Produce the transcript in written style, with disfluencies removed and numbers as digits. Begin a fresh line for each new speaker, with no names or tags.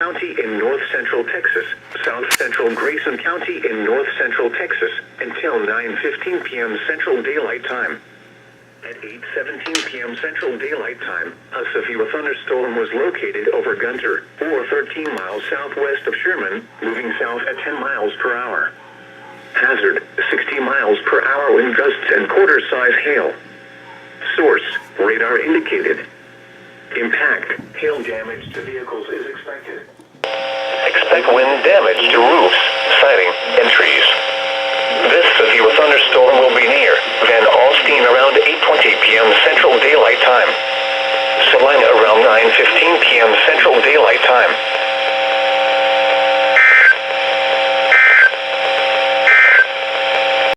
County in north-central Texas, south-central Grayson County in north-central Texas, until 9:15 p.m. Central Daylight Time. At 8:17 p.m. Central Daylight Time, a severe thunderstorm was located over Gunter, or 13 miles southwest of Sherman, moving south at 10 miles per hour. Hazard, 60 miles per hour wind gusts and quarter-size hail. Source, radar indicated. Impact, hail damage to vehicles is expected.
Expect wind damage to roofs, siding, and trees. This severe thunderstorm will be near Van Alstyne around 8:20 p.m. Central Daylight Time. Salina around 9:15 p.m. Central Daylight Time.